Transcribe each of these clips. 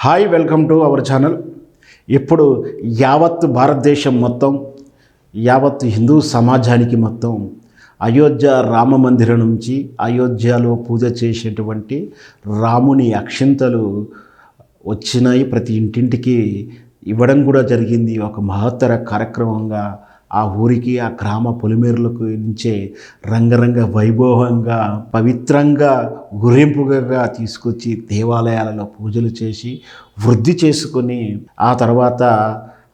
Hi, welcome to our channel. ఇప్పుడు యావత్ భారతదేశం మొత్తం, యావత్ హిందూ సమాజానికి మొత్తం అయోధ్య రామ మందిరం నుంచి అయోధ్యలో పూజ చేసేటువంటి రాముని అక్షింతలు వచ్చినాయి. ప్రతి ఇంటింటికి ఇవ్వడం కూడా జరిగింది. ఒక మహత్తర కార్యక్రమంగా ఆ ఊరికి, ఆ గ్రామ పొలిమేరులకు నుంచే రంగరంగ వైభవంగా, పవిత్రంగా, ఊరేంపుగా తీసుకొచ్చి దేవాలయాలలో పూజలు చేసి వృద్ధి చేసుకొని, ఆ తర్వాత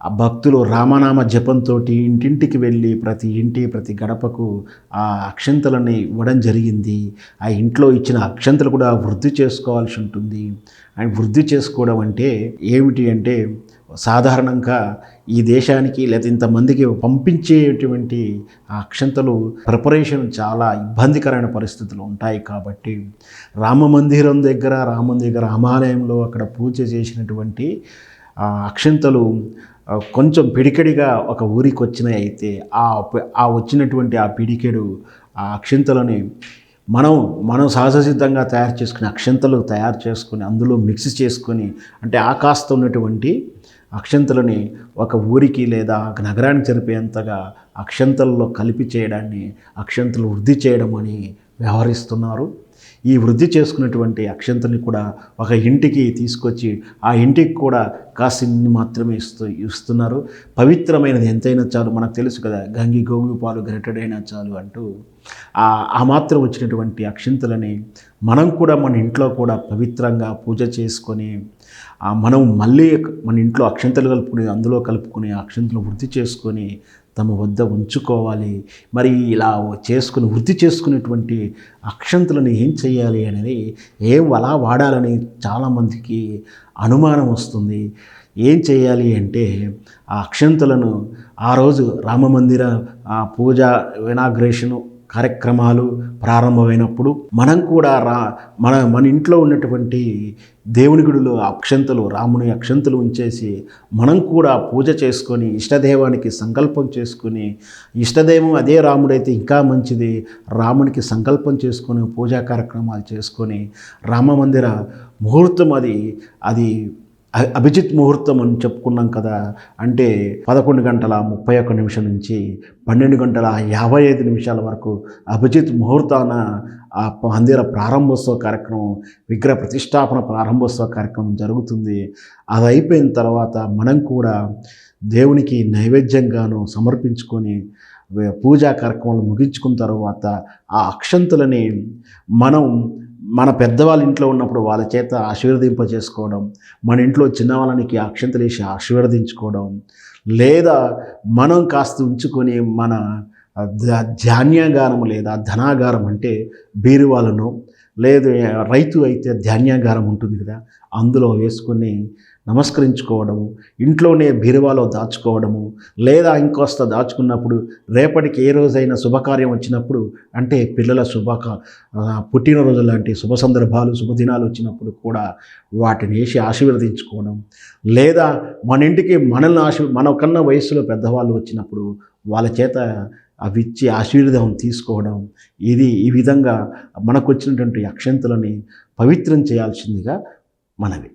ఆ భక్తులు రామనామ జపంతో ఇంటింటికి వెళ్ళి ప్రతి ఇంటి, ప్రతి గడపకు ఆ అక్షంతలని ఇవ్వడం జరిగింది. ఆ ఇంట్లో ఇచ్చిన అక్షంతలు కూడా వృద్ధి చేసుకోవాల్సి ఉంటుంది. అండ్ వృద్ధి చేసుకోవడం అంటే ఏమిటి అంటే, సాధారణంగా ఈ దేశానికి లేదా ఇంతమందికి పంపించేటువంటి ఆ అక్షంతలు ప్రిపరేషన్ చాలా ఇబ్బందికరమైన పరిస్థితులు ఉంటాయి. కాబట్టి రామమందిరం దగ్గర, రామాలయంలో అక్కడ పూజ చేసినటువంటి అక్షంతలు కొంచెం పిడికెడిగా ఒక ఊరికి వచ్చినాయి. అయితే ఆ వచ్చినటువంటి ఆ పిడికెడు ఆ అక్షంతలని మనం సహజసిద్ధంగా తయారు చేసుకుని అక్షంతలు తయారు చేసుకొని అందులో మిక్స్ చేసుకొని, అంటే ఆకాస్త ఉన్నటువంటి అక్షంతలని ఒక ఊరికి లేదా నగరానికి సరిపోయేంతగా అక్షంతల్లో కలిపి చేయడాన్ని అక్షంతలు వృద్ధి చేయడం అని వ్యవహరిస్తున్నారు. ఈ వృద్ధి చేసుకున్నటువంటి అక్షంతల్ని కూడా ఒక ఇంటికి తీసుకొచ్చి ఆ ఇంటికి కూడా కాసిన్ని మాత్రమే ఇస్తున్నారు. పవిత్రమైనది ఎంతైనా చాలు, మనకు తెలుసు కదా, గంగి గోగు పాలు గరిటెడైనా చాలు అంటూ ఆ మాత్రం వచ్చినటువంటి అక్షంతలని మనం కూడా మన ఇంట్లో కూడా పవిత్రంగా పూజ చేసుకొని మనం మళ్ళీ మన ఇంట్లో అక్షంతలు అందులో కలుపుకొని అక్షంతలు వృద్ధి చేసుకొని తమ వద్ద ఉంచుకోవాలి. మరి ఇలా వృద్ధి చేసుకునేటువంటి అక్షంతలను ఏం చేయాలి అనేది, అలా వాడాలని చాలామందికి అనుమానం వస్తుంది. ఏం చేయాలి అంటే, ఆ అక్షంతలను ఆ రోజు రామమందిర పూజ ఇనాగ్రేషను కార్యక్రమాలు ప్రారంభమైనప్పుడు మనం కూడా మన ఇంట్లో ఉన్నటువంటి దేవుని గుడిలో అక్షంతలు, రాముని అక్షంతలు ఉంచేసి మనం కూడా పూజ చేసుకొని ఇష్టదైవానికి సంకల్పం చేసుకొని, ఇష్టదైవం అదే రాముడైతే ఇంకా మంచిది, రామునికి సంకల్పం చేసుకొని పూజా కార్యక్రమాలు చేసుకొని రామమందిర ముహూర్తం అది అభిజిత్ ముహూర్తం అని చెప్పుకున్నాం కదా. అంటే 11:31 నుంచి 12:55 వరకు అభిజిత్ ముహూర్తాన ఆ మందిర ప్రారంభోత్సవ కార్యక్రమం, విగ్రహ ప్రతిష్టాపన ప్రారంభోత్సవ కార్యక్రమం జరుగుతుంది. అది అయిపోయిన తర్వాత మనం కూడా దేవునికి నైవేద్యంగాను సమర్పించుకొని పూజా కార్యక్రమాలు ముగించుకున్న తర్వాత ఆ అక్షంతలని మన పెద్దవాళ్ళ ఇంట్లో ఉన్నప్పుడు వాళ్ళ చేత ఆశీర్వదింపజేసుకోవడం, మన ఇంట్లో చిన్నవాళ్ళకి అక్షంతలు వేసి ఆశీర్వదించుకోవడం, లేదా మనం కాస్త ఉంచుకొని మన ధాన్యాగారం లేదా ధనాగారం, అంటే బీరువాలను, లేదు రైతు అయితే ధాన్యాగారం ఉంటుంది కదా, అందులో వేసుకొని నమస్కరించుకోవడము, ఇంట్లోనే బీరువాలో దాచుకోవడము, లేదా ఇంకొస్త దాచుకున్నప్పుడు రేపటికి ఏ రోజైనా శుభకార్యం వచ్చినప్పుడు, అంటే పిల్లల పుట్టినరోజు లాంటి శుభ సందర్భాలు, శుభదినాలు వచ్చినప్పుడు కూడా వాటిని వేసి ఆశీర్వదించుకోవడం, లేదా మన ఇంటికి మనకన్నా వయసులో పెద్దవాళ్ళు వచ్చినప్పుడు వాళ్ళ చేత అవి ఇచ్చి ఆశీర్వాదం తీసుకోవడం, ఈ విధంగా మనకు వచ్చినటువంటి అక్షంతలని పవిత్రం చేయాల్సిందిగా మనవి.